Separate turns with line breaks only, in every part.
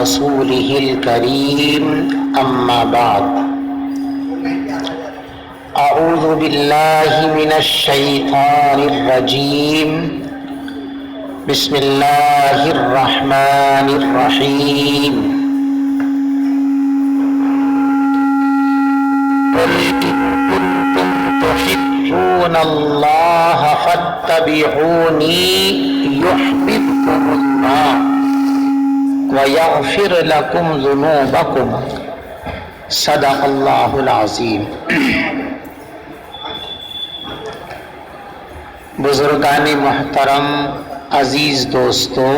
رسوله الكريم أما بعد أعوذ بالله من الشيطان الرجيم بسم الله الرحمن الرحيم قل إن كنتم تحبون الله فاتبعوني يحببكم الله ويغفر لكم ذنوبكم صدق اللہ العظیم۔ بزرگان محترم، عزیز دوستو،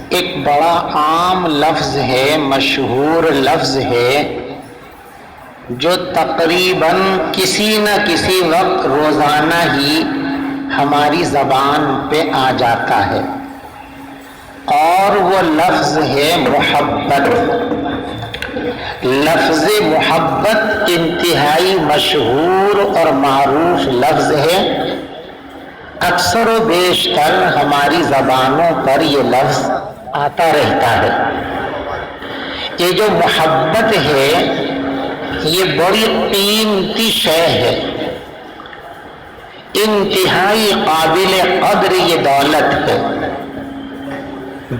ایک بڑا عام لفظ ہے، مشہور لفظ ہے، جو تقریباً کسی نہ کسی وقت روزانہ ہی ہماری زبان پہ آ جاتا ہے، اور وہ لفظ ہے محبت۔ لفظ محبت انتہائی مشہور اور معروف لفظ ہے، اکثر و بیشتر ہماری زبانوں پر یہ لفظ آتا رہتا ہے۔ یہ جو محبت ہے یہ بڑی قیمتی شے ہے، انتہائی قابل قدر یہ دولت ہے۔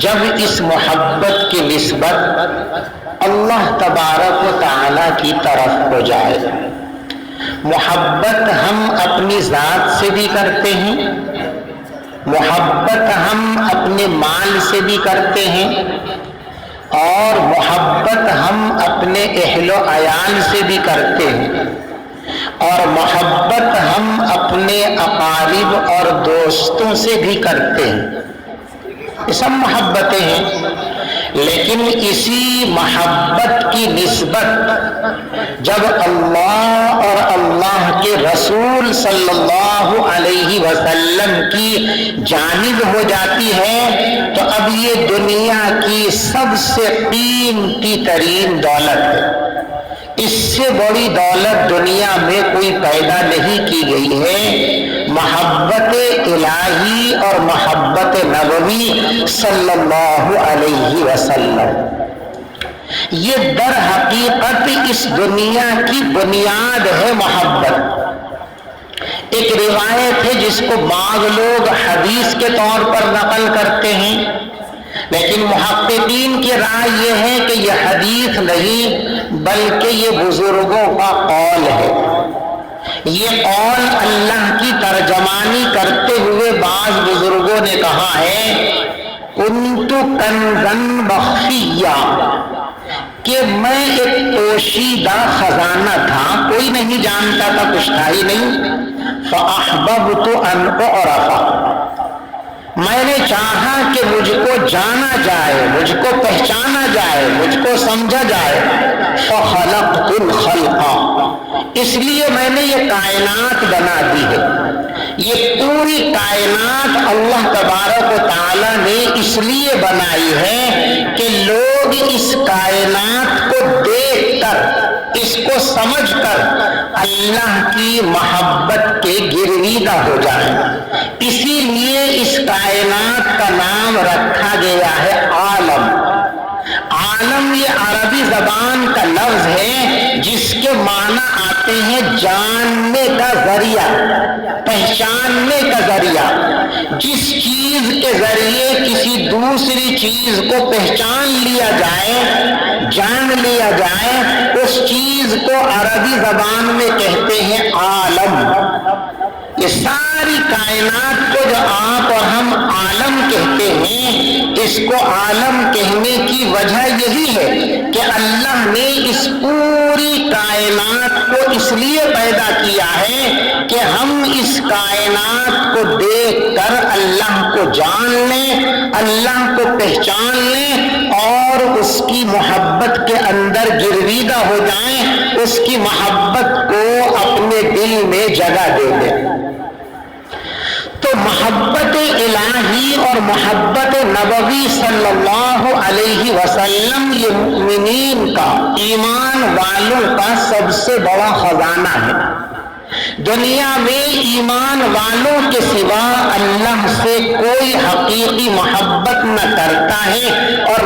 جب اس محبت کی نسبت اللہ تبارک و تعالی کی طرف ہو جائے، محبت ہم اپنی ذات سے بھی کرتے ہیں، محبت ہم اپنے مال سے بھی کرتے ہیں، اور محبت ہم اپنے اہل و عیال سے بھی کرتے ہیں، اور محبت ہم اپنے اقارب اور دوستوں سے بھی کرتے ہیں۔ یہ سب محبتیں ہیں، لیکن اسی محبت کی نسبت جب اللہ اور اللہ کے رسول صلی اللہ علیہ وسلم کی جانب ہو جاتی ہے تو اب یہ دنیا کی سب سے قیمتی ترین دولت ہے۔ اس سے بڑی دولت دنیا میں کوئی پیدا نہیں کی گئی ہے۔ محبت الہی اور محبت نبوی صلی اللہ علیہ وسلم، یہ در حقیقت اس دنیا کی بنیاد ہے محبت۔ ایک روایت ہے جس کو بعض لوگ حدیث کے طور پر نقل کرتے ہیں، لیکن محققین کی رائے یہ ہے کہ یہ حدیث نہیں بلکہ یہ بزرگوں کا قول ہے۔ یہ قول اللہ کی ترجمانی کرتے ہوئے بعض بزرگوں نے کہا ہے کنت کنزا مخفیا، کہ میں ایک پوشیدہ خزانہ تھا، کوئی نہیں جانتا تھا، کچھ تھا ہی نہیں۔ فاحببت ان اعرف، میں نے چاہا کہ مجھ کو جانا جائے، مجھ کو پہچانا جائے، مجھ کو سمجھا جائے۔ فخلقت الخلق، اس لیے میں نے یہ کائنات بنا دی ہے۔ یہ پوری کائنات اللہ تبارک و تعالی نے اس لیے بنائی ہے کہ لوگ اس کائنات کو دیکھ کر، اس کو سمجھ کر اللہ کی محبت کے گرویدہ ہو جائیں۔ اسی لیے اس کائنات کا نام رکھا گیا ہے عالم۔ عالم یہ عربی زبان کا لفظ ہے جس کے معنی آتے ہیں جاننے کا ذریعہ، پہچاننے کا ذریعہ۔ جس چیز کے ذریعے کسی دوسری چیز کو پہچان لیا جائے، جان لیا جائے، اس چیز کو عربی زبان میں کہتے ہیں عالم۔ یہ ساری کائنات کو جو آپ اور ہم عالم کہتے ہیں، اس کو عالم کہنے کی وجہ یہی ہے کہ اللہ نے اس پوری کائنات کو اس لیے پیدا کیا ہے کہ ہم اس کائنات کو دیکھ کر اللہ کو جان لیں، اللہ کو پہچان لیں، اور اس کی محبت کے اندر گرویدہ ہو جائیں، اس کی محبت کو اپنے دل میں جگہ دے دیں۔ تو محبت الہی اور محبت نبوی صلی اللہ علیہ وسلم یہ مومنین کا، ایمان والوں کا سب سے بڑا خزانہ ہے۔ دنیا میں ایمان والوں کے سوا اللہ سے کوئی حقیقی محبت نہ کرتا ہے اور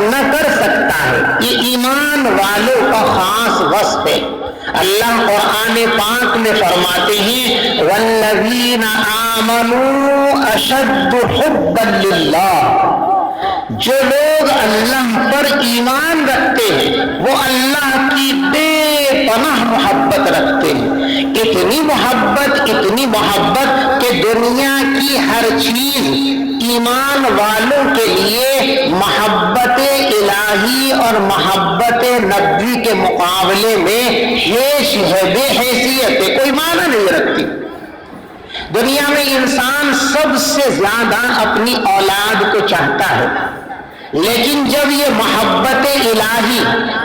کرتا ہے، یہ ایمان والوں کا خاص وصف ہے۔ اللہ قرآن پاک میں فرماتے ہیں والذین آمنوا اشد حبا للہ، جو لوگ اللہ پر ایمان رکھتے ہیں وہ اللہ کی بے پناہ محبت رکھتے ہیں، اتنی محبت کہ دنیا کی ہر چیز ایمان والوں کے لیے محبت الہی اور محبت نبوی کے مقابلے میں ہیش ہے، بے حیثیت ہے، کوئی معنی نہیں رکھتی۔ دنیا میں انسان سب سے زیادہ اپنی اولاد کو چاہتا ہے، لیکن جب یہ محبت الہی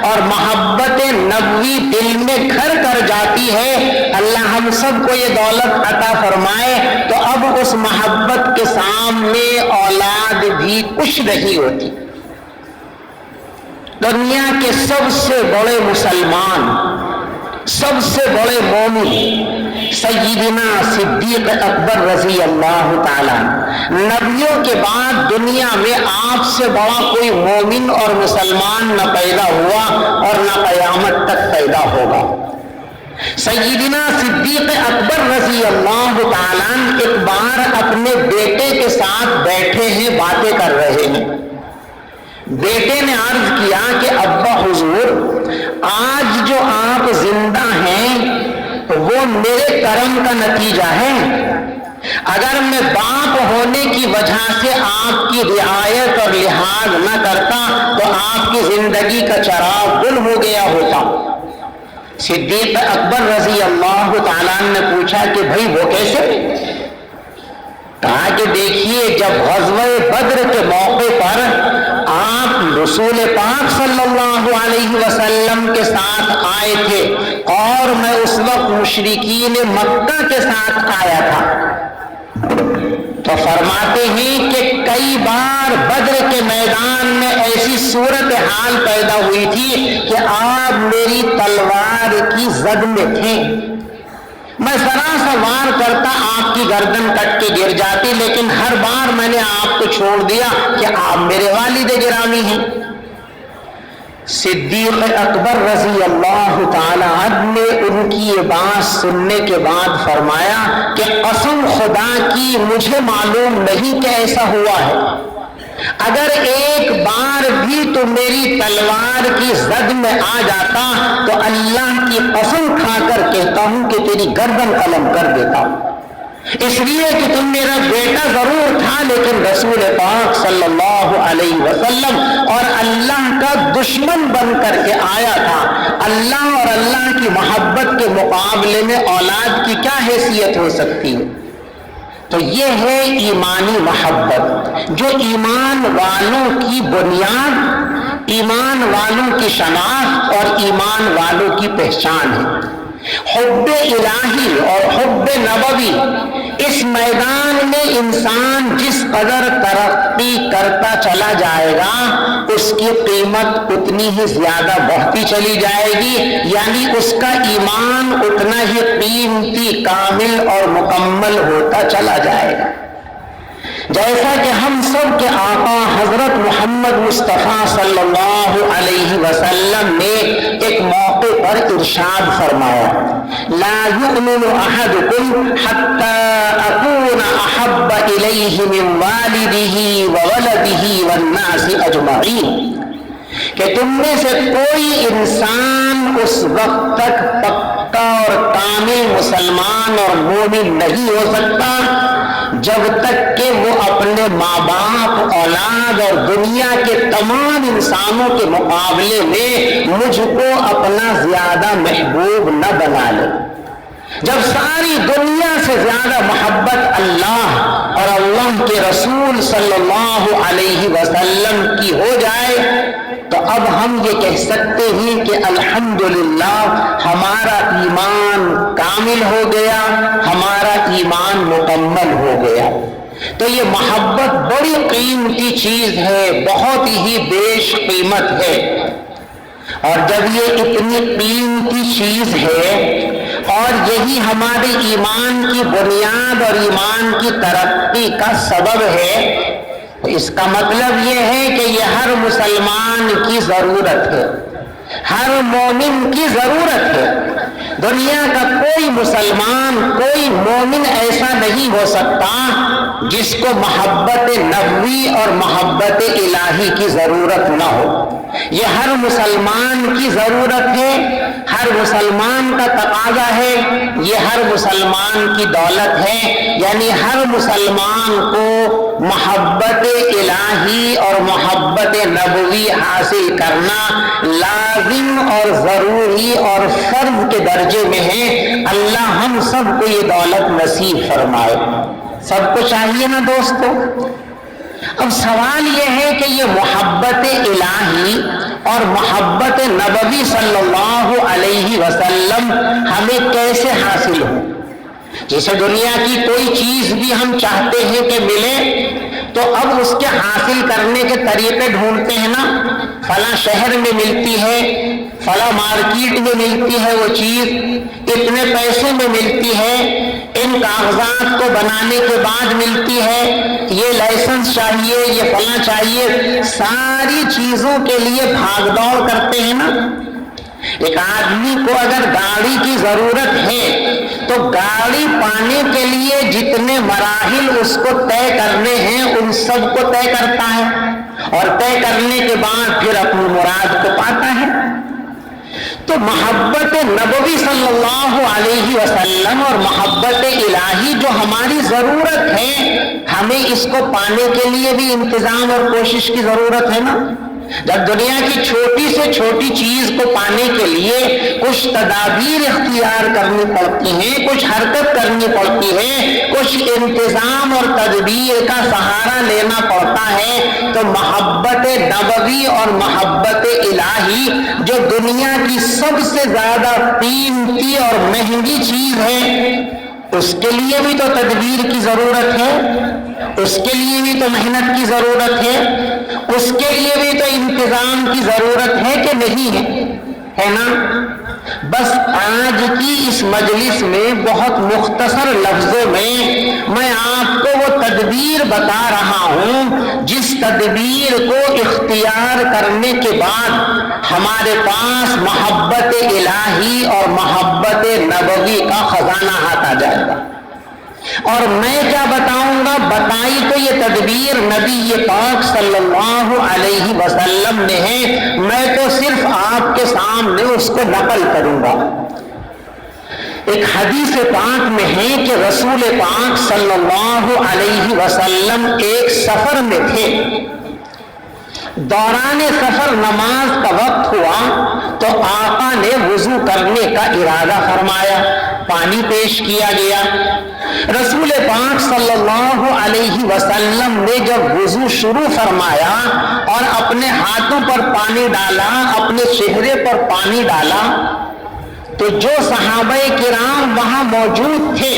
اور محبت نبوی دل میں گھر کر جاتی ہے، اللہ ہم سب کو یہ دولت عطا فرمائے، تو اب اس محبت کے سامنے اولاد بھی کچھ نہیں ہوتی۔ دنیا کے سب سے بڑے مسلمان، سب سے بڑے مومن سیدنا صدیق اکبر رضی اللہ تعالیٰ، نبیوں کے بعد دنیا میں آپ سے بڑا کوئی مومن اور مسلمان نہ پیدا ہوا اور نہ قیامت تک پیدا ہوگا۔ سیدنا صدیق اکبر رضی اللہ تعالیٰ ایک بار اپنے بیٹے کے ساتھ بیٹھے ہیں، باتیں کر رہے ہیں۔ بیٹے نے عرض کیا کہ ابا حضور، آج جو آپ زندہ ہیں وہ میرے کرم کا نتیجہ ہے، اگر میں باپ ہونے کی وجہ سے آپ کی رعایت اور لحاظ نہ کرتا تو آپ کی زندگی کا چراغ گل ہو گیا ہوتا۔ صدیق اکبر رضی اللہ تعالیٰ نے پوچھا کہ بھائی وہ کیسے؟ کہا کہ دیکھیے، جب غزوہ بدر کے موقع پر آپ رسول پاک صلی اللہ علیہ وسلم کے ساتھ آئے تھے اور میں اس وقت مشرکین مکہ کے ساتھ آیا تھا، تو فرماتے ہیں کہ کئی بار بدر کے میدان میں ایسی صورتحال پیدا ہوئی تھی کہ آپ میری تلوار کی زد میں تھے، میں ذرا سا وار کرتا آپ کی گردن کٹ کے گر جاتی، لیکن ہر بار میں نے آپ کو چھوڑ دیا کہ آپ میرے والد گرامی ہیں۔ صدیق اکبر رضی اللہ تعالی عنہ نے ان کی یہ بات سننے کے بعد فرمایا کہ قسم خدا کی مجھے معلوم نہیں کہ ایسا ہوا ہے، اگر ایک بار بھی تو میری تلوار کی زد میں آ جاتا تو اللہ کی قسم کھا کر کہتا ہوں کہ تیری گردن قلم کر دیتا ہوں، اس لیے کہ تم میرا بیٹا ضرور تھا لیکن رسول پاک صلی اللہ علیہ وسلم اور اللہ کا دشمن بن کر کے آیا تھا۔ اللہ اور اللہ کی محبت کے مقابلے میں اولاد کی کیا حیثیت ہو سکتی ہے؟ تو یہ ہے ایمانی محبت، جو ایمان والوں کی بنیاد، ایمان والوں کی شناخت اور ایمان والوں کی پہچان ہے۔ حب الہی اور حب نبوی، اس میدان میں انسان جس قدر ترقی کرتا چلا جائے گا اس کی قیمت اتنی ہی زیادہ بڑھتی چلی جائے گی، یعنی اس کا ایمان اتنا ہی قیمتی، کامل اور مکمل ہوتا چلا جائے گا۔ جیسا کہ ہم سب کے آقا حضرت محمد مصطفیٰ صلی اللہ علیہ وسلم نے ایک موقع پر ارشاد فرمایا، لا یؤمن احدکم حتی اکون احب الیہ من والدہ وولدہ والناس اجمعین، کہ تم میں سے کوئی انسان اس وقت تک پکا اور کامل مسلمان اور مومن نہیں ہو سکتا جب تک کہ وہ اپنے ماں باپ، اولاد اور دنیا کے تمام انسانوں کے مقابلے میں مجھ کو اپنا زیادہ محبوب نہ بنا لے۔ جب ساری دنیا سے زیادہ محبت اللہ اور اللہ کے رسول صلی اللہ علیہ وسلم کی ہو جائے تو اب ہم یہ کہہ سکتے ہیں کہ الحمدللہ ہمارا ایمان کامل ہو گیا، ہمارا ایمان مکمل ہو گیا۔ تو یہ محبت بڑی قیمتی چیز ہے، بہت ہی بیش قیمت ہے، اور جب یہ اتنی قیمتی چیز ہے اور یہی ہمارے ایمان کی بنیاد اور ایمان کی ترقی کا سبب ہے، اس کا مطلب یہ ہے کہ یہ ہر مسلمان کی ضرورت ہے، ہر مومن کی ضرورت ہے۔ دنیا کا کوئی مسلمان، کوئی مومن ایسا نہیں ہو سکتا جس کو محبت نبوی اور محبت الہی کی ضرورت نہ ہو۔ یہ ہر مسلمان کی ضرورت ہے، ہر مسلمان کا تقاضا ہے، یہ ہر مسلمان کی دولت ہے۔ یعنی ہر مسلمان کو محبت الہی اور محبت نبوی حاصل کرنا لازم اور ضروری اور فرض کے درجے میں ہے۔ اللہ ہم سب کو یہ دولت نصیب فرمائے۔ سب کو چاہیے نا دوستو۔ اب سوال یہ ہے کہ یہ محبت الہی اور محبت نبوی صلی اللہ علیہ وسلم ہمیں کیسے حاصل ہو؟ جیسے دنیا کی کوئی چیز بھی ہم چاہتے ہیں کہ ملے تو اب اس کے حاصل کرنے کے طریقے ڈھونڈتے ہیں نا، فلاں شہر میں ملتی ہے، فلاں مارکیٹ میں ملتی ہے وہ چیز، اتنے پیسے میں ملتی ہے، ان کاغذات کو بنانے کے بعد ملتی ہے، یہ لائسنس چاہیے، یہ فلاں چاہیے، ساری چیزوں کے لیے بھاگ دوڑ کرتے ہیں نا۔ ایک آدمی کو اگر گاڑی کی ضرورت ہے تو گاڑی پانے کے لیے جتنے مراحل اس کو طے کرنے ہیں ان سب کو طے کرتا ہے، اور طے کرنے کے بعد پھر اپنی مراد کو پاتا ہے۔ تو محبت نبوی صلی اللہ علیہ وسلم اور محبت الہی جو ہماری ضرورت ہے، ہمیں اس کو پانے کے لیے بھی انتظام اور کوشش کی ضرورت ہے نا۔ جب دنیا کی چھوٹی سے چھوٹی چیز کو پانے کے لیے کچھ تدابیر اختیار کرنی پڑتی ہیں، کچھ حرکت کرنی پڑتی ہے، کچھ انتظام اور تدبیر کا سہارا لینا پڑتا ہے، تو محبت نبوی اور محبت الہی جو دنیا کی سب سے زیادہ قیمتی اور مہنگی چیز ہے، اس کے لیے بھی تو تدبیر کی ضرورت ہے، اس کے لیے بھی تو محنت کی ضرورت ہے، اس کے لیے بھی تو انتظام کی ضرورت ہے کہ نہیں ہے نا۔ بس آج کی اس مجلس میں بہت مختصر لفظوں میں آپ کو وہ تدبیر بتا رہا ہوں جس تدبیر کو اختیار کرنے کے بعد ہمارے پاس محبت الہی اور محبت نبوی کا خزانہ ہاتھ آ جائے گا۔ اور میں کیا بتاؤں گا؟ بتائی تو یہ تدبیر نبی پاک صلی اللہ علیہ وسلم نے ہے، میں تو صرف آپ کے سامنے اس کو نقل کروں گا۔ ایک حدیث پاک میں ہے کہ رسول پاک صلی اللہ علیہ وسلم ایک سفر میں تھے، دوران سفر نماز کا وقت ہوا تو آقا نے وضو کرنے کا ارادہ فرمایا، پانی پیش کیا گیا۔ رسول پاک صلی اللہ علیہ وسلم نے جب وضو شروع فرمایا اور اپنے ہاتھوں پر پانی ڈالا، اپنے چہرے پر پانی ڈالا، تو جو صحابہ کرام وہاں موجود تھے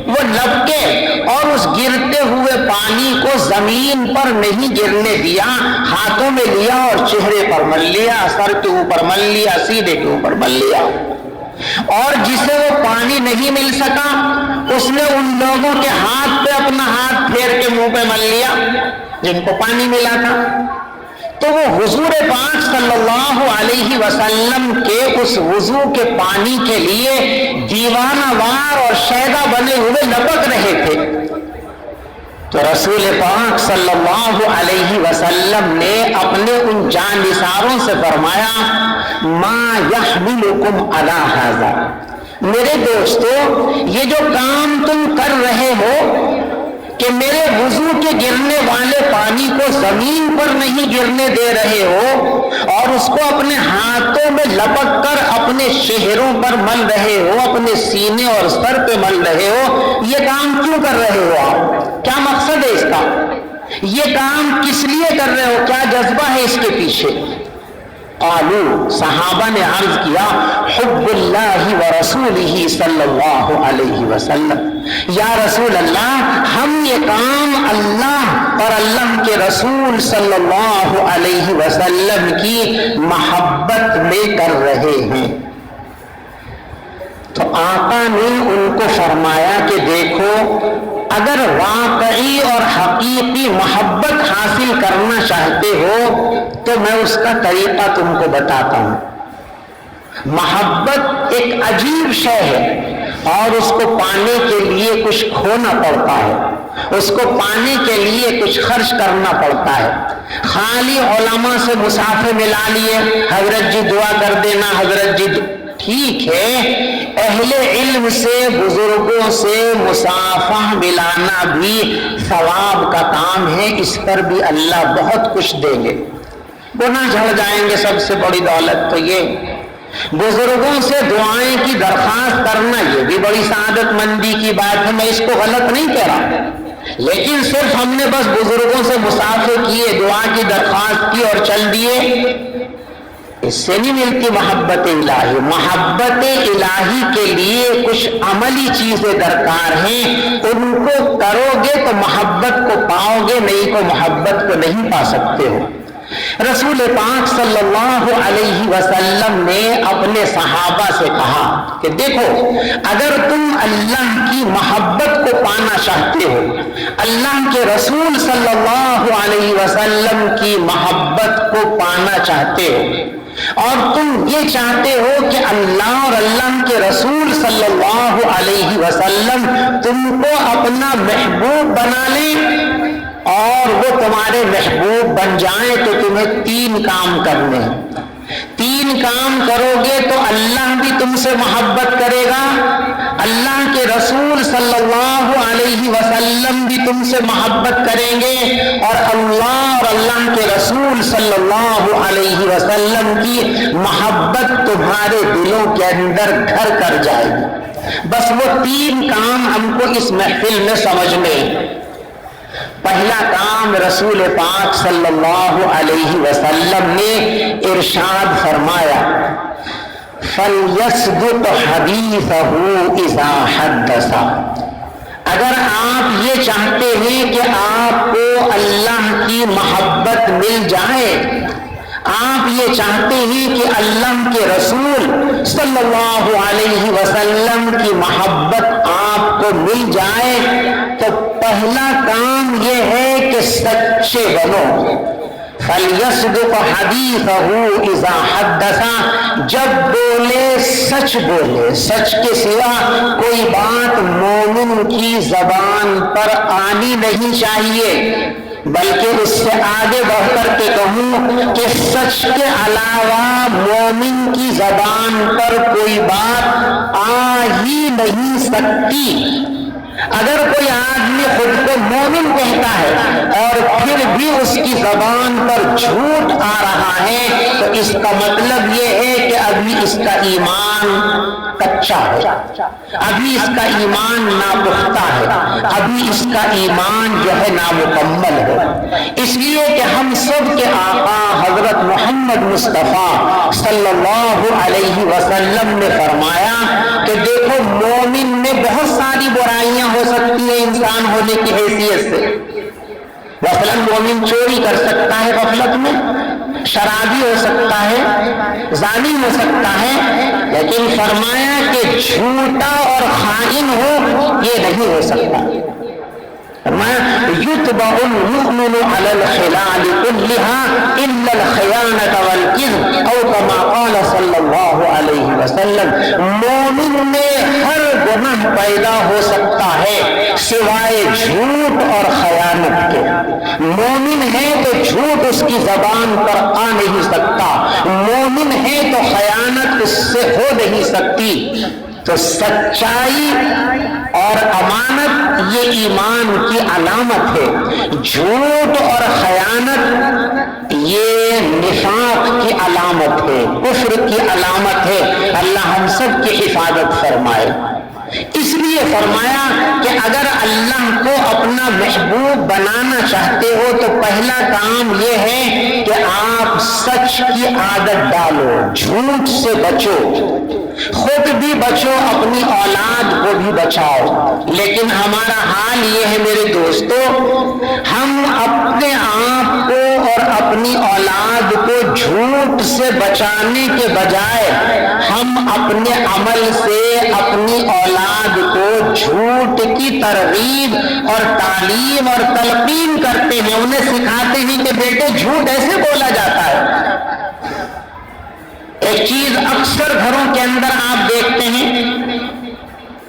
وہ لپکے اور اس گرتے ہوئے پانی کو زمین پر نہیں گرنے دیا، ہاتھوں میں لیا اور چہرے پر مل لیا، سر کے اوپر مل لیا، سیدھے کے اوپر مل لیا۔ اور جسے وہ پانی نہیں مل سکا اس نے ان لوگوں کے ہاتھ پہ اپنا ہاتھ پھیر کے منہ پہ مل لیا جن کو پانی ملا تھا۔ تو وہ حضور پاک صلی اللہ علیہ وسلم کے اس وضو کے پانی کے لیے دیوانہ وار اور شیدا بنے ہوئے لپک رہے تھے۔ تو رسول پاک صلی اللہ علیہ وسلم نے اپنے ان جانثاروں سے فرمایا، ما یحملکم علی ھذا، میرے دوستو یہ جو کام تم کر رہے ہو کہ میرے وضو کے گرنے والے پانی کو زمین پر نہیں گرنے دے رہے ہو اور اس کو اپنے ہاتھوں میں لپک کر اپنے چہروں پر مل رہے ہو، اپنے سینے اور سر پہ مل رہے ہو، یہ کام کیوں کر رہے ہو آپ؟ کیا مقصد ہے اس کا؟ یہ کام کس لیے کر رہے ہو؟ کیا جذبہ ہے اس کے پیچھے؟ قالوا، صحابہ نے عرض کیا، حب اللہ ورسولہ صلی اللہ علیہ وسلم، یا رسول اللہ ہم یہ کام اللہ اور اللہ کے رسول صلی اللہ علیہ وسلم کی محبت میں کر رہے ہیں۔ تو آقا نے ان کو فرمایا کہ دیکھو، اگر واقعی اور حقیقی محبت حاصل کرنا چاہتے ہو تو میں اس کا طریقہ تم کو بتاتا ہوں۔ محبت ایک عجیب شے ہے اور اس کو پانے کے لیے کچھ کھونا پڑتا ہے، اس کو پانے کے لیے کچھ خرچ کرنا پڑتا ہے۔ خالی علماء سے مصافحے ملا لیے، حضرت جی دعا کر دینا، حضرت جی ٹھیک ہے، اہل علم سے، بزرگوں سے مصافحہ ملانا بھی ثواب کا کام ہے، اس پر بھی اللہ بہت کچھ دیں گے، گناہ جھڑ جائیں گے۔ سب سے بڑی دولت تو یہ، بزرگوں سے دعائیں کی درخواست کرنا یہ بھی بڑی سعادت مندی کی بات ہے، میں اس کو غلط نہیں کہہ رہا، لیکن صرف ہم نے بس بزرگوں سے مصافحے کیے، دعا کی درخواست کی اور چل دیے، اس سے نہیں ملتی محبت الہی۔ محبت الہی کے لیے کچھ عملی چیزیں درکار ہیں، ان کو کرو گے تو محبت کو پاؤ گے، نہیں تو محبت کو نہیں پا سکتے ہو۔ رسول پاک صلی اللہ علیہ وسلم نے اپنے صحابہ سے کہا کہ دیکھو، اگر تم اللہ کی محبت کو پانا چاہتے ہو، اللہ کے رسول صلی اللہ علیہ وسلم کی محبت کو پانا چاہتے ہو، اور تم یہ چاہتے ہو کہ اللہ اور اللہ کے رسول صلی اللہ علیہ وسلم تم کو اپنا محبوب بنا لیں اور وہ تمہارے محبوب بن جائیں، تو تمہیں 3 کام کرنے ہیں۔ 3 کام کرو گے تو اللہ بھی تم سے محبت کرے گا، اللہ کے رسول صلی اللہ علیہ وسلم بھی تم سے محبت کریں گے، اور اللہ اور اللہ کے رسول صلی اللہ علیہ وسلم کی محبت تمہارے دلوں کے اندر گھر کر جائے گی۔ بس وہ 3 کام ہم کو اس محفل میں سمجھنے ہیں۔ پہلا کام، رسول پاک صلی اللہ علیہ وسلم نے ارشاد فرمایا، فَلْيَصْدُقْ حَدِيثَهُ إِذَا حَدَّثَ۔ اگر آپ یہ چاہتے ہیں کہ آپ کو اللہ کی محبت مل جائے، آپ یہ چاہتے ہیں کہ اللہ کے رسول صلی اللہ علیہ وسلم کی محبت آپ کو مل جائے، تو پہلا کام یہ ہے کہ سچے بنو۔ فَلْيَصْدُقْ حَدِيثَهُ إِذَا حَدَّثَ، جب بولے سچ بولے، سچ کے سوا کوئی بات مومن کی زبان پر آنی نہیں چاہیے، بلکہ اس سے آگے بڑھ کر کے کہوں کہ سچ کے علاوہ مومن کی زبان پر کوئی بات آ ہی نہیں سکتی۔ اگر کوئی آدمی خود کو مومن کہتا ہے اور پھر بھی اس کی زبان پر جھوٹ آ رہا ہے، تو اس کا مطلب یہ ہے کہ ابھی اس کا ایمان کچا ہے، ابھی اس کا ایمان ناپختہ ہے، ابھی اس کا ایمان جو ہے نامکمل ہے۔ اس لیے کہ ہم سب کے آقا حضرت محمد مصطفیٰ صلی اللہ علیہ وسلم نے فرمایا کہ دیکھو، مومن میں بہت ساری برائیاں ہو سکتی ہیں انسان ہونے کی حیثیت سے۔ مثلاً مومن چوری کر سکتا ہے غفلت میں، شرابی ہو سکتا ہے، زانی ہو سکتا ہے، لیکن فرمایا کہ جھوٹا اور خائن ہو یہ نہیں ہو سکتا۔ يُتْبَعُ الْمُؤْمِنُ عَلَى الْخِلَالِ كُلِّهَا إِلَّا الْخِيَانَةَ وَالْكِذْبَ أَوْ كَمَا قَالَ صلی اللہ علیہ وسلم۔ مومن میں ہر گناہ پیدا ہو سکتا ہے سوائے جھوٹ اور خیانت کے۔ مومن ہے تو جھوٹ اس کی زبان پر آ نہیں سکتا، مومن ہے تو خیانت اس سے ہو نہیں سکتی۔ تو سچائی اور امانت یہ ایمان کی علامت ہے، جھوٹ اور خیانت یہ نفاق کی علامت ہے، کفر کی علامت ہے۔ اللہ ہم سب کی حفاظت فرمائے۔ اس لیے فرمایا کہ اگر اللہ کو اپنا محبوب بنانا چاہتے ہو تو پہلا کام یہ ہے کہ آپ سچ کی عادت ڈالو، جھوٹ سے بچو، خود بھی بچو، اپنی اولاد کو بھی بچاؤ۔ لیکن ہمارا حال یہ ہے میرے دوستو، ہم اپنے آپ کو اور اپنی اولاد کو جھوٹ سے بچانے کے بجائے ہم اپنے عمل سے اپنی اولاد کو جھوٹ کی ترغیب اور تعلیم اور تلقین کرتے ہیں، انہیں سکھاتے ہیں کہ بیٹے جھوٹ ایسے بولا جاتا ہے۔ ایک چیز اکثر گھروں کے اندر آپ دیکھتے ہیں،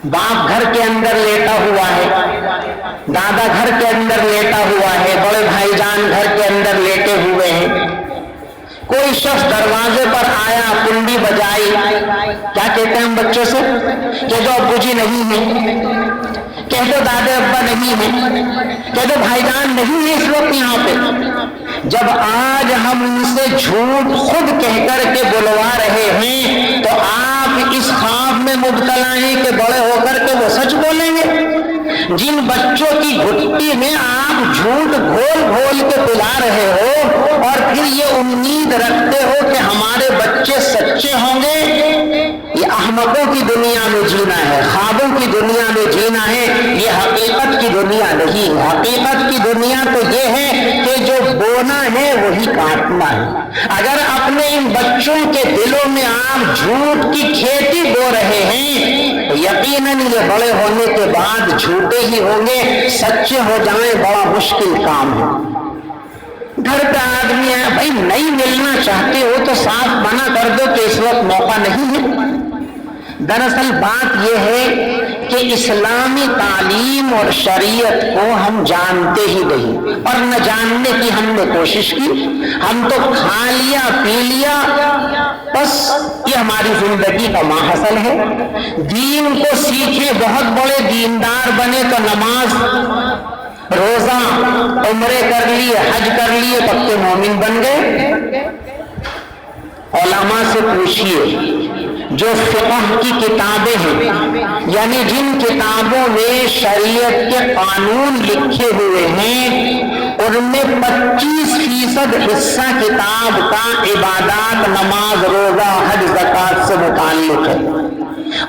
باپ گھر کے اندر لیٹا ہوا ہے، دادا گھر کے اندر لیٹا ہوا ہے، بڑے بھائی جان گھر کے اندر لیٹے ہوئے ہیں، کوئی شخص دروازے پر آیا، کنڈی بجائی، کیا کہتے ہیں ہم بچوں سے؟ کہہ دو ابو جی نہیں ہیں، کہہ دو دادے ابا نہیں ہیں، کہہ دو بھائی جان نہیں ہیں اس وقت یہاں پہ۔ جب آج ہم ان سے جھوٹ خود کہہ کر کے بلوا رہے ہیں تو آپ اس خواب میں مبتلا ہیں کہ بڑے ہو کر کے وہ سچ بولیں گے۔ جن بچوں کی گھٹی میں آپ جھوٹ گھول گھول کے پلا رہے ہو اور پھر یہ امید رکھتے ہو کہ ہمارے بچے سچے ہوں گے، یہ احمقوں کی دنیا میں جینا ہے، خوابوں کی دنیا میں جینا ہے، یہ حقیقت کی دنیا نہیں ہے۔ حقیقت کی دنیا تو یہ ہے کہ جو بونا ہے وہی کاٹنا ہے۔ اگر اپنے ان بچوں کے دلوں میں آپ جھوٹ کی کھیتی بو رہے ہیں تو یقیناً یہ بڑے ہونے کے بعد جھوٹے ہی ہوں گے، سچے ہو جائیں بڑا مشکل کام ہے۔ گھر پہ آدمی ہے، بھائی نہیں ملنا چاہتے ہو تو صاف منع کر دو کہ اس وقت موقع نہیں ہے۔ دراصل بات یہ ہے کہ اسلامی تعلیم اور شریعت کو ہم جانتے ہی نہیں اور نہ جاننے کی ہم نے کوشش کی، ہم تو کھا لیا پی لیا، بس یہ ہماری زندگی کا ماحصل ہے۔ دین کو سیکھے، بہت بڑے دیندار بنے تو نماز روزہ عمرے کر لیے، حج کر لیے، پکے مومن بن گئے۔ علماء سے پوچھیے جو فقہ کی کتابیں ہیں، یعنی جن کتابوں میں شریعت کے قانون لکھے ہوئے ہیں، ان میں 25% حصہ کتاب کا عبادات، نماز، روزہ، حج، زکوٰۃ سے متعلق ہے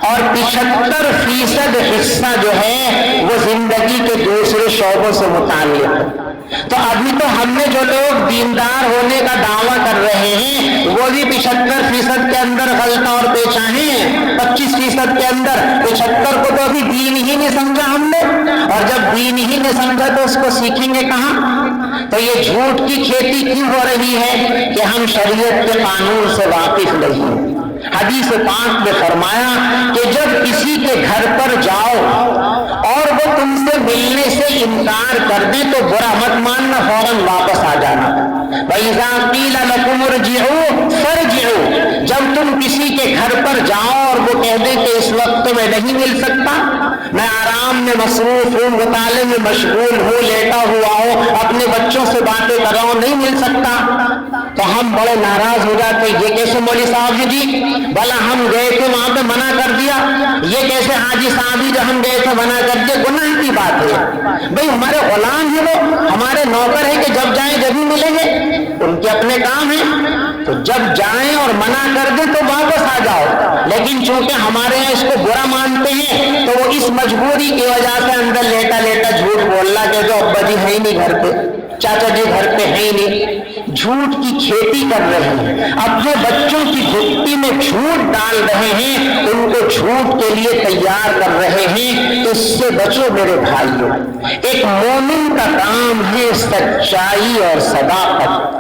اور 75% حصہ جو ہے وہ زندگی کے دوسرے شعبوں سے متعلق ہے۔ تو ابھی تو ہم نے جو لوگ دیندار ہونے کا دعویٰ کر رہے ہیں وہ بھی 75% کے اندر غلط اور پیچا ہیں، 25% کے اندر 75 کو تو ابھی دین ہی نہیں سمجھا ہم نے، اور جب دین ہی نہیں سمجھا تو اس کو سیکھیں گے کہاں؟ تو یہ جھوٹ کی کھیتی کیوں ہو رہی ہے کہ ہم شریعت کے قانون سے واقف نہیں ہیں۔ حدیث پاک میں فرمایا کہ جب کسی کے گھر پر جاؤ اور وہ تم سے ملنے سے انکار کر دے تو برا مت ماننا، فوراً واپس آ جانا۔ وَإِذَا قِيلَ لَكُمُ ارْجِعُوا فَارْجِعُوا، جب تم کسی کے گھر پر جاؤ اور وہ کہہ دے کہ اس وقت تو میں نہیں مل سکتا، میں آرام میں مصروف ہوں، مطالعے میں مشغول ہوں، لیٹا ہوا ہوں، اپنے بچوں سے باتیں کر رہا ہوں، نہیں مل سکتا، تو ہم بڑے ناراض ہو جاتے ہیں۔ یہ کیسے مولوی صاحب ہیں جی، بھلا ہم گئے تھے وہاں پہ منع کر دیا، یہ کیسے حاجی صاحب ہی جو ہم گئے تھے منع کر دیا، گناہ کی بات ہے۔ بھئی ہمارے غلام ہیں، وہ ہمارے نوکر ہیں کہ جب جائیں جب ہی ملیں گے، ان کے اپنے کام ہیں، تو جب جائیں اور منع کر دیں تو واپس آ جاؤ۔ لیکن چونکہ ہمارے یہاں اس کو برا مانتے ہیں تو وہ اس مجبوری کی وجہ سے اندر لیٹا لیٹا جھوٹ بولنا کہ جو ابا جی ہے ہی نہیں گھر پہ، چاچا جی گھر پہ ہے ہی نہیں، جھوٹ کی کھیتی کر رہے ہیں، اپنے بچوں کی گھٹی میں جھوٹ ڈال رہے ہیں، ان کو جھوٹ کے لیے تیار کر رہے ہیں۔ اس سے بچو میرے بھائیوں، ایک مومن کا کام ہے سچائی اور صداقت۔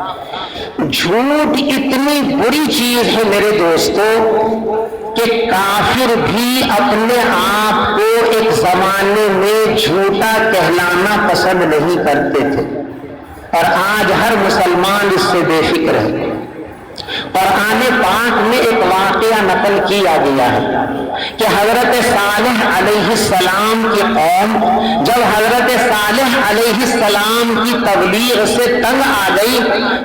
جھوٹ اتنی بری چیز ہے میرے دوستوں کہ کافر بھی اپنے آپ کو ایک زمانے میں جھوٹا کہلانا پسند نہیں کرتے تھے، اور آج ہر مسلمان اس سے بے فکر ہے۔ قرآن پاک میں ایک واقعہ نقل کیا گیا ہے کہ حضرت صالح علیہ السلام کی قوم جب حضرت صالح علیہ السلام کی تبلیغ سے تنگ آ گئی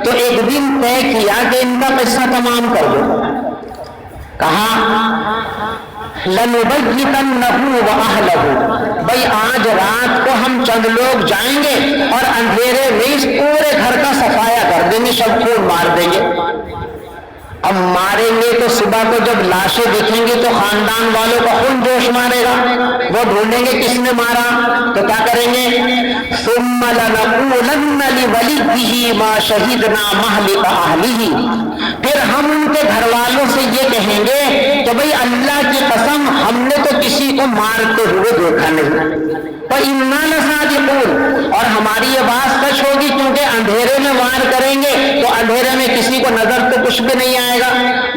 تو ایک دن طے کیا کہ ان کا قصہ تمام کر دو۔ کہا لَنُبَيِّتَنَّهُ وَأَهْلَهُ، بھئی آج رات کو ہم چند لوگ جائیں گے اور اندھیرے میں اس پورے گھر کا صفایا کر دیں گے، سب کو مار دیں گے۔ اب ماریں گے تو صبح کو جب لاشیں دکھیں گی تو خاندان والوں کا خون جوش مارے گا، وہ ڈھونڈیں گے کس نے مارا، تو کیا کریں گے؟ ثُمَّ لَنَقُولَنَّ لِوَلِيِّهِ مَا شَهِدْنَا مَهْلِكَ أَهْلِهِ، پھر ہم ان کے گھر والوں سے یہ کہیں گے کہ بھئی اللہ کی قسم ہم نے تو کسی کو مارتے ہوئے دیکھا نہیں، فَإِنَّا لَصَادِقُونَ، اور ہماری یہ بات سچ ہوگی کیونکہ اندھیرے میں وار کریں گے تو اندھیرے میں کسی کو نظر تو کچھ بھی نہیں آئے گا۔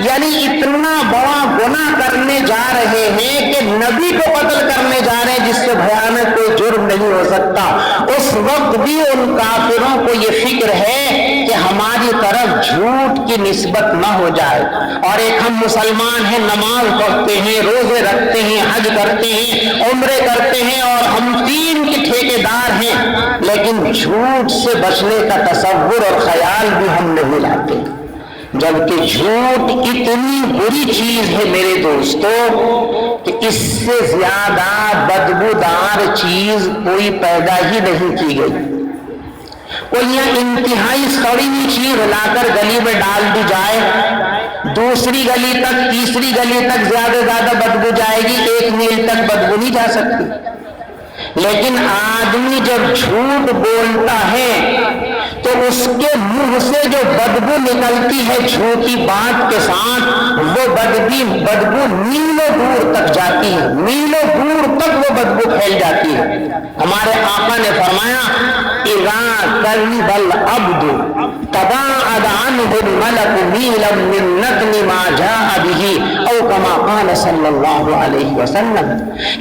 یعنی اتنا بڑا گناہ کرنے جا رہے ہیں کہ نبی کو قتل کرنے جا رہے ہیں جس سے بھیانک کوئی جرم نہیں ہو سکتا۔ اس وقت بھی ان کافروں کو یہ فکر ہے کہ ہماری طرف جھوٹ کی نسبت نہ ہو جائے، اور ایک ہم مسلمان ہیں، نماز پڑھتے ہیں، روزے رکھتے ہیں، حج کرتے ہیں، عمرے کرتے ہیں، اور ہم دین کے ٹھیکیدار ہیں، لیکن جھوٹ سے بچنے کا تصور اور خیال بھی ہم نہیں لاتے، جبکہ جھوٹ اتنی بری چیز ہے میرے دوستو کہ اس سے زیادہ بدبودار چیز کوئی پیدا ہی نہیں کی گئی۔ کوئی یہ انتہائی سڑی ہوئی چیز لا کر گلی میں ڈال دی جائے، دوسری گلی تک، تیسری گلی تک زیادہ زیادہ بدبو جائے گی، 1 میل تک بدبو نہیں جا سکتی، لیکن آدمی جب جھوٹ بولتا ہے تو اس کے منہ سے جو بدبو نکلتی ہے جھوٹی بات کے ساتھ، وہ بدبو میلوں دور تک جاتی ہے، میلوں دور تک وہ بدبو پھیل جاتی ہے۔ ہمارے آقا نے فرمایا اذا کذب العبد تباعد عنه الملك میلا من نتن ما جاء به او کما قال صلی اللہ علیہ وسلم،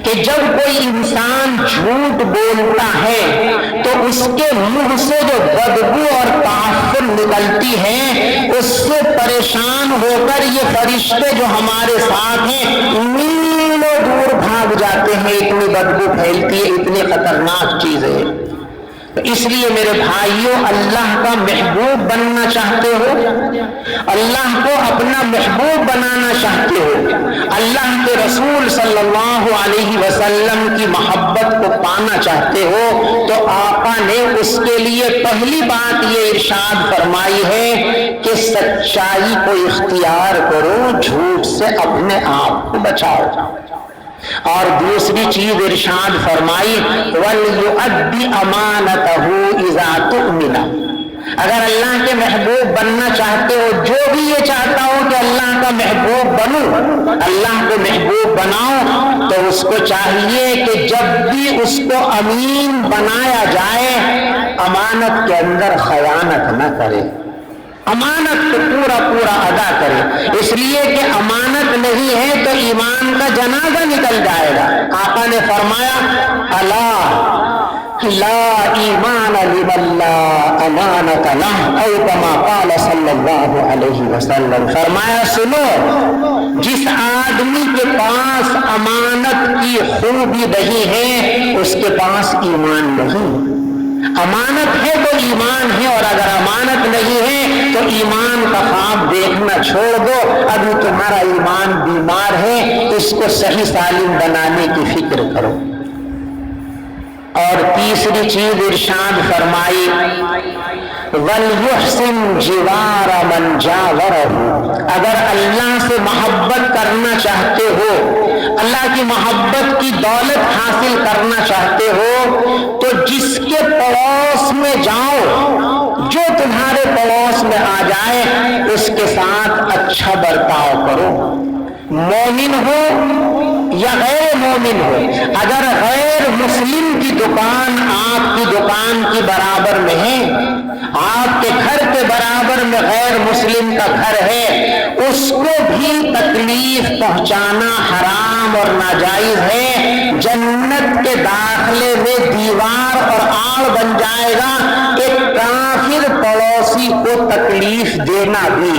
کہ جب کوئی انسان جھوٹ بولتا ہے تو اس کے منہ سے جو بدبو اور تعفن نکلتی ہے اس سے پریشان ہو کر یہ فرشتے جو ہمارے ساتھ ہیں میلوں دور بھاگ جاتے ہیں، اتنی بدبو پھیلتی ہے، اتنی خطرناک چیز ہے۔ تو اس لیے میرے بھائیوں، اللہ کا محبوب بننا چاہتے ہو، اللہ کو اپنا محبوب بنانا چاہتے ہو، اللہ کے رسول صلی اللہ علیہ وسلم کی محبت کو پانا چاہتے ہو، تو آقا نے اس کے لیے پہلی بات یہ ارشاد فرمائی ہے کہ سچائی کو اختیار کرو، جھوٹ سے اپنے آپ کو بچاؤ۔ اور دوسری چیز ارشاد فرمائی وَلْيُؤَدِّ أَمَانَتَهُ إِذَا تُؤْمِنَ، اگر اللہ کے محبوب بننا چاہتے ہو، جو بھی یہ چاہتا ہو کہ اللہ کا محبوب بنو، اللہ کو محبوب بناؤ، تو اس کو چاہیے کہ جب بھی اس کو امین بنایا جائے امانت کے اندر خیانت نہ کرے، امانت کو پورا پورا ادا کرے، اس لیے کہ امانت نہیں ہے تو ایمان کا جنازہ نکل جائے گا۔ آقا نے فرمایا الا لا ایمان لمن لا امانت لہ او کما قال صلی اللہ علیہ وسلم، فرمایا سنو، جس آدمی کے پاس امانت کی خوبی نہیں ہے اس کے پاس ایمان نہیں۔ امانت ہے تو ایمان ہے، اور اگر امانت نہیں ہے تو ایمان کا خواب دیکھنا چھوڑ دو، ابھی تمہارا ایمان بیمار ہے، اس کو صحیح سالم بنانے کی فکر کرو۔ اور تیسری چیز ارشاد فرمائی وَلْيُحْسِنْ جِوَارَ مَنْ جَاوَرَهُ، اگر اللہ سے محبت کرنا چاہتے ہو، اللہ کی محبت کی دولت حاصل کرنا چاہتے ہو، تو جس کے پڑوس میں جاؤ، جو تمہارے پڑوس میں آ جائے اس کے ساتھ اچھا برتاؤ کرو، مومن ہو یا غیر مومن ہو۔ اگر غیر مسلم کی دکان آپ کی دکان کی برابر میں ہے، آپ کے گھر کے برابر میں غیر مسلم کا گھر ہے، اس کو بھی تکلیف پہنچانا حرام اور ناجائز ہے، جنت کے داخلے میں دیوار اور آڑ بن جائے گا ایک کافر پڑوسی کو تکلیف دینا بھی۔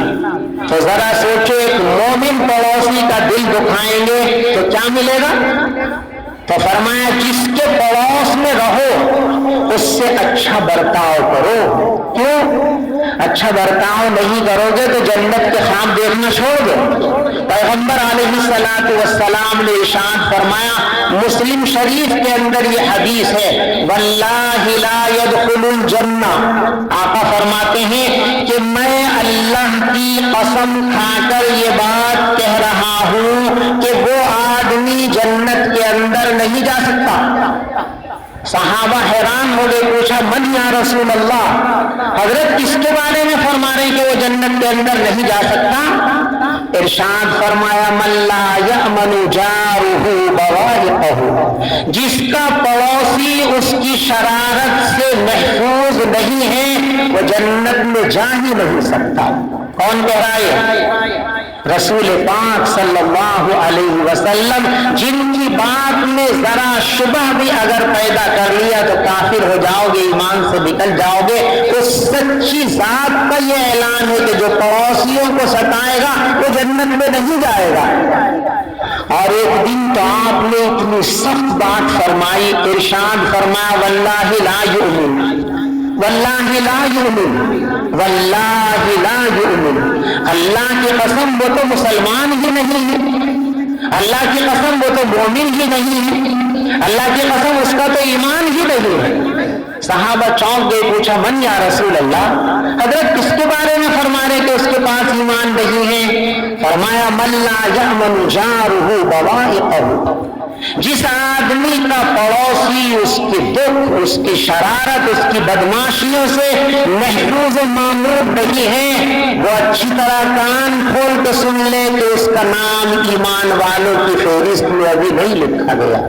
تو ذرا سوچو، ایک مومن پڑوسی کا دل دکھائیں گے تو کیا ملے گا؟ تو فرمایا جس کے پڑوس میں رہو اس سے اچھا برتاؤ کرو۔ کیوں؟ اچھا برتاؤ نہیں کرو گے تو جنت کے خواب دیکھنا چھوڑ دو۔ پیغمبر علیہ الصلوۃ والسلام نے ارشاد فرمایا، مسلم شریف کے اندر یہ حدیث ہے، واللہ لا يدخل الجنہ، آقا فرماتے ہیں کہ میں اللہ کی قسم کھا کر یہ بات کہہ رہا ہوں کہ وہ آدمی جنت کے اندر نہیں جا سکتا۔ صحابہ حیران ہو گئے، پوچھا من یا رسول اللہ، حضرت کس کے بارے میں فرما رہے ہیں کہ وہ جنت کے اندر نہیں جا سکتا؟ ارشاد فرمایا من لا یأمن جارہ بوائقہ، جس کا پڑوسی اس کی شرارت سے محفوظ نہیں ہے وہ جنت میں جا ہی نہیں سکتا۔ کون کہہ رہا ہے؟ رسول پاک صلی اللہ علیہ وسلم، جن کی بات میں ذرا شبہ بھی اگر پیدا کر لیا تو کافر ہو جاؤ گے، ایمان سے نکل جاؤ گے۔ اس سچی ذات کا یہ اعلان ہے کہ جو پڑوسیوں کو ستائے گا وہ جنت میں نہیں جائے گا۔ اور ایک دن تو آپ نے اتنی سخت بات فرمائی، ارشاد فرمایا واللہ لا یؤمن، واللہ لا یؤمن، واللہ لا یؤمن، اللہ کی قسم وہ تو مسلمان ہی نہیں ہے، اللہ کی قسم وہ تو مومن ہی نہیں ہے، اللہ کی قسم اس کا تو ایمان ہی نہیں ہے۔ صحابہ چونک گئے، پوچھا من یا رسول اللہ، حضرت کس کے بارے میں فرما رہے کہ اس کے پاس ایمان نہیں ہے؟ فرمایا من لا یأمن جارہ بوائقہ، جس آدمی کا پڑوسی اس کے دکھ، اس کی شرارت، اس کی بدماشیوں سے محفوظ و معمور نہیں ہے، وہ اچھی طرح کان کھول کے سن لے کہ اس کا نام ایمان والوں کی فہرست میں ابھی نہیں لکھا گیا۔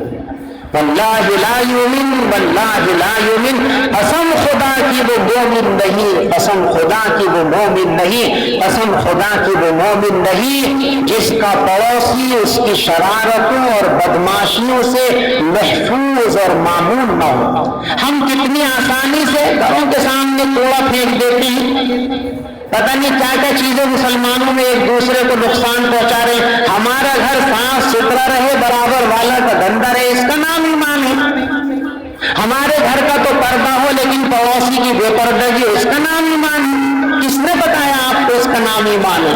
واللہ لا یؤمن، واللہ لا یؤمن، قسم خدا کی وہ مومن نہیں، قسم خدا کی وہ مومن نہیں، قسم خدا کی وہ مومن نہیں جس کا پڑوسی اس کی شرارتوں اور بدماشیوں سے محفوظ اور معمون نہ ہو۔ ہم کتنی آسانی سے گھروں کے سامنے کوڑا پھینک دیتے ہیں، پتہ نہیں کیا کیا چیزیں مسلمانوں میں ایک دوسرے کو نقصان پہنچا رہے۔ ہمارا گھر صاف ستھرا رہے، برابر والا کا گندا رہے، اس کا نام ایمان ہے۔ ہمارے گھر کا تو پردہ ہو لیکن پڑوسی کی بے پردگی، اس کا نام ایمان ہے۔ کس نے بتایا آپ کو اس کا نام ایمان ہے؟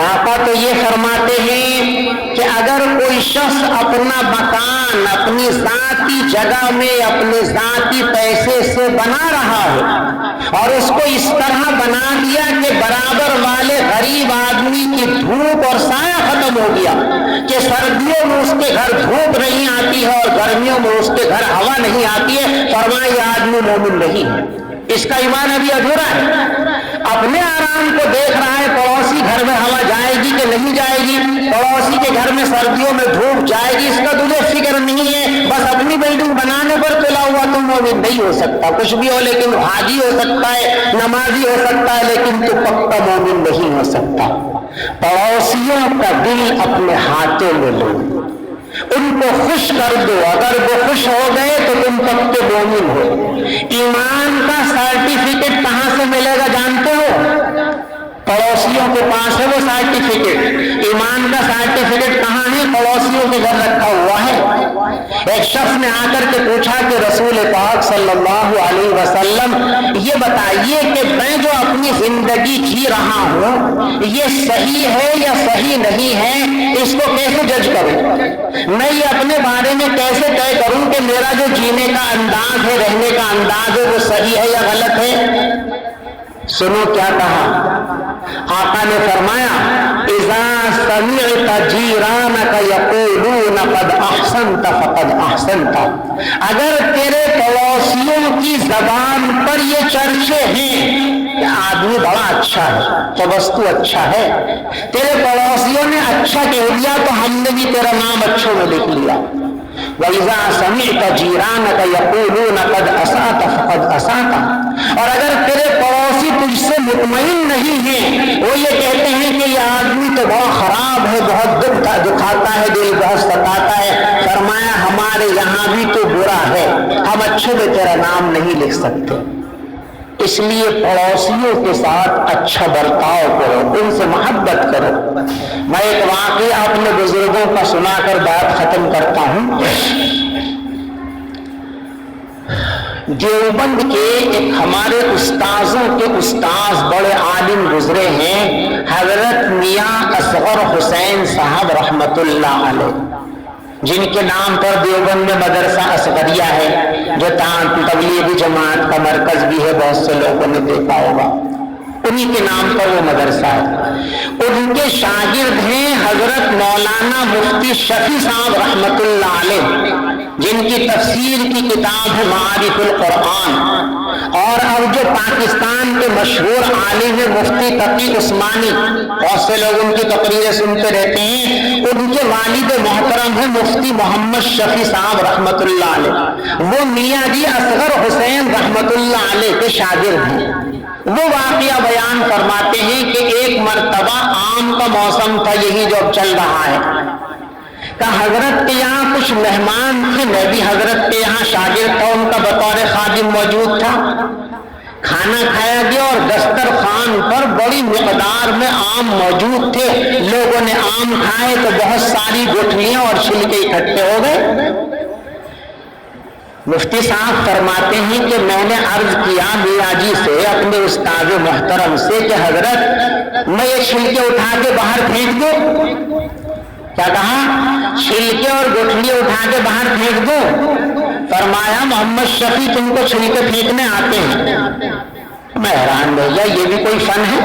آقا تو یہ فرماتے ہیں کہ اگر کوئی شخص اپنا مکان اپنی ذاتی جگہ میں اپنے ذاتی پیسے سے بنا رہا ہے اور اس کو اس طرح بنا دیا کہ برابر والے غریب آدمی کی دھوپ اور سایہ ختم ہو گیا، کہ سردیوں میں اس کے گھر دھوپ نہیں آتی ہے اور گرمیوں میں اس کے گھر ہوا نہیں آتی ہے، فرمایا یہ آدمی مومن نہیں ہے، اس کا ایمان ابھی ادھورا ہے۔ اپنے آرام کو دیکھ رہا ہے، پڑوسی گھر میں ہوا جائے گی کہ نہیں جائے گی، پڑوسی کے گھر میں سردیوں میں دھوپ جائے گی، اس کا تجھے فکر نہیں ہے، بس اپنی بلڈنگ بنانے پر تلا ہوا تو مومن نہیں ہو سکتا۔ کچھ بھی ہو لیکن حاجی ہو سکتا ہے، نمازی ہو سکتا ہے، لیکن تو پکا مومن نہیں ہو سکتا۔ پڑوسیوں کا دل اپنے ہاتھوں میں لو، ان کو خوش کر دو، اگر وہ خوش ہو گئے تو تم پکے مومن ہو۔ ایمان کا سرٹیفکیٹ کہاں سے ملے گا جانتے ہو؟ پڑوسیوں کے پاس ہے وہ سرٹیفکیٹ۔ ایمان کا سرٹیفکیٹ کہاں ہے؟ پڑوسیوں کے گھر رکھا ہوا ہے۔ ایک شخص نے آ کر کے پوچھا کہ رسول پاک صلی اللہ علیہ وسلم یہ بتائیے کہ میں جو اپنی زندگی جی رہا ہوں یہ صحیح ہے یا صحیح نہیں ہے، اس کو کیسے جج کروں؟ میں یہ اپنے بارے میں کیسے طے کروں کہ میرا جو جینے کا انداز ہے، رہنے کا انداز ہے، وہ صحیح ہے یا غلط ہے؟ سنو کیا کہا آقا نے، فرمایا اذا سمعت جیرانک یقولون قد احسنت فقد احسنت، اگر تیرے پڑوسیوں کی زبان پر یہ چرچے ہیں کہ آدمی بڑا اچھا ہے، تو وستو اچھا ہے، تیرے پڑوسیوں نے اچھا کہہ دیا تو ہم نے بھی تیرا نام اچھوں میں لکھ لیا۔ وَإِذَا سَمِعْتَ جِيرَانَكَ يَقُولُونَ قَدْ أَسَأْتَ فَقَدْ أَسَأْتَ، اور اگر تیرے پڑوسی تجھ سے مطمئن نہیں ہیں، وہ یہ کہتے ہیں کہ یہ آدمی تو بہت خراب ہے، بہت دکھاتا ہے، دل بہت ستاتا ہے، فرمایا ہمارے یہاں بھی تو برا ہے، ہم اچھے میں تیرا نام نہیں لکھ سکتے۔ اس لیے پڑوسیوں کے ساتھ اچھا برتاؤ کرو، ان سے محبت کرو۔ میں ایک واقعہ اپنے بزرگوں کا سنا کر بات ختم کرتا ہوں۔ دیوبند کے ایک ہمارے استاذوں کے استاذ بڑے عالم گزرے ہیں، حضرت میاں اصغر حسین صاحب رحمت اللہ علیہ، جن کے نام پر دیوبند میں مدرسہ اصغریہ ہے، جو تبلیغی جماعت کا مرکز بھی ہے، بہت سے لوگوں نے دیکھا ہوگا، انہی کے نام پر وہ مدرسہ ہے۔ ان ان کے شاگرد ہیں حضرت مولانا مفتی شفیع صاحب رحمت اللہ علیہ، جن کی تفسیر کی کتاب ہے معارف القرآن، اور اب جو پاکستان کے مشہور عالم ہے مفتی تقی عثمانی، بہت سے لوگ ان کی تقریریں سنتے رہتے ہیں، ان کے والد محترم ہیں مفتی محمد شفیع صاحب رحمت اللہ علیہ، وہ میاں جی اصغر حسین رحمت اللہ علیہ کے شاگرد ہیں۔ وہ واقعہ بیان فرماتے ہیں کہ ایک مرتبہ آم کا موسم تھا، یہی جو اب چل رہا ہے، کہ حضرت کے یہاں کچھ مہمان تھے، میں بھی حضرت کے یہاں شاگرد تھا، ان کا بطور خادم موجود تھا۔ کھانا کھایا گیا اور دسترخوان پر بڑی مقدار میں آم موجود تھے، لوگوں نے آم کھائے تو بہت ساری گٹھلیاں اور چھلکے اکٹھے ہو گئے۔ مفتی صاحب فرماتے ہیں کہ میں نے عرض کیا میاں جی سے، اپنے استاد محترم سے، کہ حضرت میں یہ چھلکے اٹھا کے باہر پھینک دوں؟ کیا کہا؟ چھلکے اور گٹھلی اٹھا کے باہر پھینک دوں؟ فرمایا محمد شفیع تم کو چھلکے پھینکنے آتے ہیں؟ میں حیران بھیا، یہ بھی کوئی فن ہے؟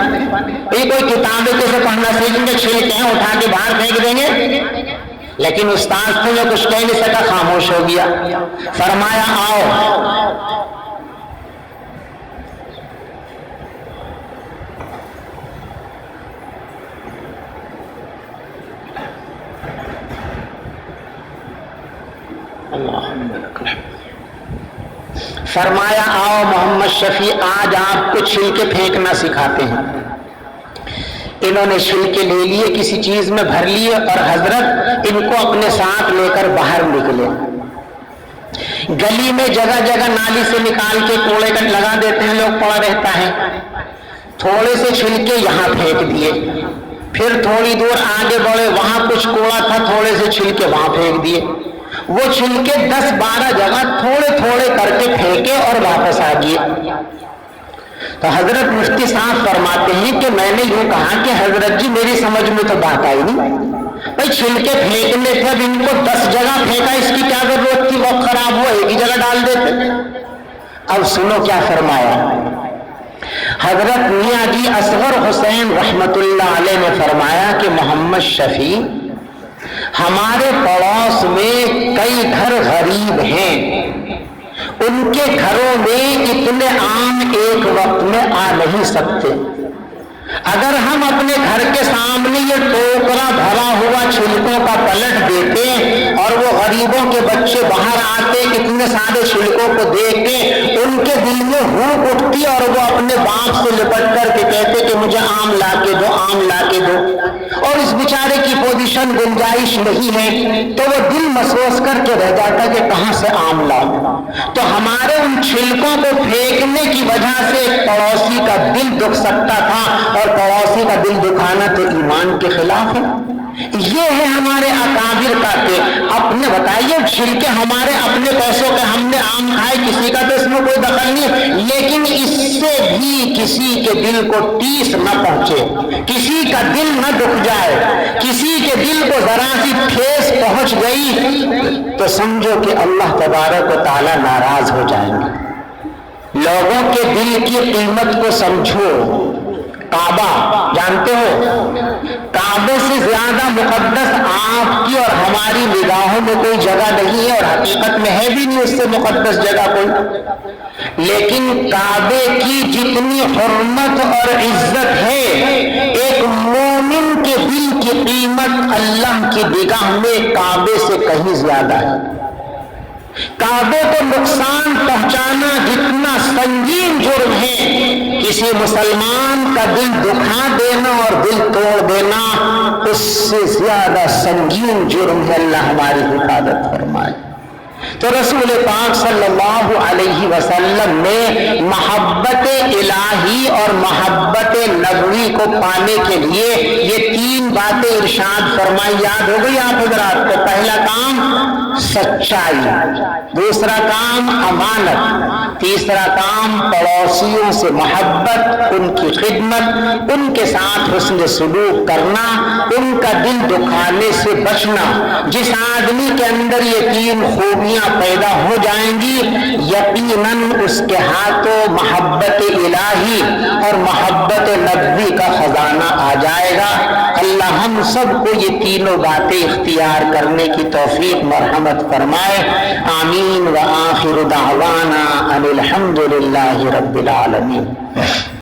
یہ کوئی کتابیں کیسے پڑھنا سیکھیں گے؟ چھلکے ہیں اٹھا کے باہر پھینک دیں گے؟ لیکن استاد سے جو کچھ کہہ نہیں سکا، خاموش ہو گیا۔ فرمایا آؤ۔ فرمایا آؤ محمد شفیع، آج آپ کو چھلکے پھینکنا سکھاتے ہیں۔ انہوں نے چھلکے لے لیے، کسی چیز میں بھر لیے، اور حضرت ان کو اپنے ساتھ لے کر باہر نکلے۔ گلی میں جگہ جگہ نالی سے نکال کے کوڑے کا لگا دیتے ہیں، لوگ پڑا رہتا ہے، تھوڑے سے چھلکے یہاں پھینک دیے، پھر تھوڑی دور آگے بڑھے، وہاں کچھ کوڑا تھا، تھوڑے سے چھلکے وہاں پھینک دیے، وہ چھلکے 10-12 جگہ تھوڑے تھوڑے کر کے پھینکے اور واپس آ گئے۔ تو حضرت مفتی صاحب فرماتے ہیں کہ میں نے یوں کہا کہ حضرت جی میری سمجھ میں تو بات آئی نہیں، بھائی چھلکے پھینکنے تھے، اب ان کو 10 جگہ پھینکا، اس کی کیا ضرورت تھی؟ وقت خراب ہوا، ایک ہی جگہ ڈال دیتے۔ اب سنو کیا فرمایا حضرت میاں جی اصغر حسین رحمت اللہ علیہ نے فرمایا کہ محمد شفیع، ہمارے پڑوس میں کئی گھر غریب ہیں، ان کے گھروں میں اتنے آم ایک وقت میں آ نہیں سکتے، اگر ہم اپنے گھر کے سامنے یہ ٹوکرا بھرا ہوا چھلکوں کا پلٹ دیتے اور وہ غریبوں کے بچے باہر آتے اتنے سارے چھلکوں کو دیکھ کے ان کے دل میں ہوک اٹھتی اور وہ اپنے باپ سے لپٹ کر کے کہتے کہ مجھے آم لا کے دو، آم لا کے دو، اور اس بیچارے کی پوزیشن گنجائش نہیں ہے تو وہ دل مسوس کر کے رہ جاتا کہ کہاں سے آم لاؤں۔ تو ہمارے ان چھلکوں کو پھینکنے کی وجہ سے پڑوسی کا دل دکھ سکتا تھا، اور پڑوسی کا دل دکھانا تو ایمان کے خلاف ہے۔ یہ ہے ہمارے اکابر کا کہ اپنے بتائیے چھلکے ہمارے اپنے پیسوں کے، ہم نے آم کھائے، کسی کا تو اس میں کوئی دخل نہیں، لیکن اس سے بھی کسی کے دل کو ٹیس نہ پہنچے، کسی کا دل نہ دکھ جائے، کسی کے دل کو ذرا سی ٹھیس پہنچ گئی تو سمجھو کہ اللہ تبارک و تعالی ناراض ہو جائیں گے۔ لوگوں کے دل کی قیمت کو سمجھو۔ کعبہ جانتے ہو، کعبے سے زیادہ مقدس آپ کی اور ہماری نگاہوں میں کوئی جگہ نہیں ہے، اور حقیقت میں ہے بھی نہیں اس سے مقدس جگہ کوئی، لیکن کعبے کی جتنی حرمت اور عزت ہے، ایک مومن کے دل کی قیمت اللہ کی نگاہ میں کعبے سے کہیں زیادہ ہے۔ کعبے کو نقصان پہنچانا جتنا سنگین جرم ہے، کسی مسلمان کا دل دکھا دینا اور دل توڑ دینا اس سے زیادہ سنگین جرم ہے۔ اللہ ہماری حفاظت فرمائے۔ تو رسول پاک صلی اللہ علیہ وسلم نے محبت الہی اور محبت نبوی کو پانے کے لیے یہ 3 باتیں ارشاد فرمائی، یاد ہو گئی آپ حضرات کو؟ پہلا کام سچائی، دوسرا کام امانت، تیسرا کام پڑوسیوں سے محبت، ان کی خدمت، ان کے ساتھ حسن سلوک کرنا، ان کا دل دکھانے سے بچنا۔ جس آدمی کے اندر یہ 3 خوبیاں پیدا ہو جائیں گی، یقیناً اس کے ہاتھوں محبت الہی اور محبت نبوی کا خزانہ آ جائے گا۔ اللہ ہم سب کو یہ تینوں باتیں اختیار کرنے کی توفیق مرحمت فرمائے. آمین. وآخر دعوانا ان الحمد للہ رب العالمین.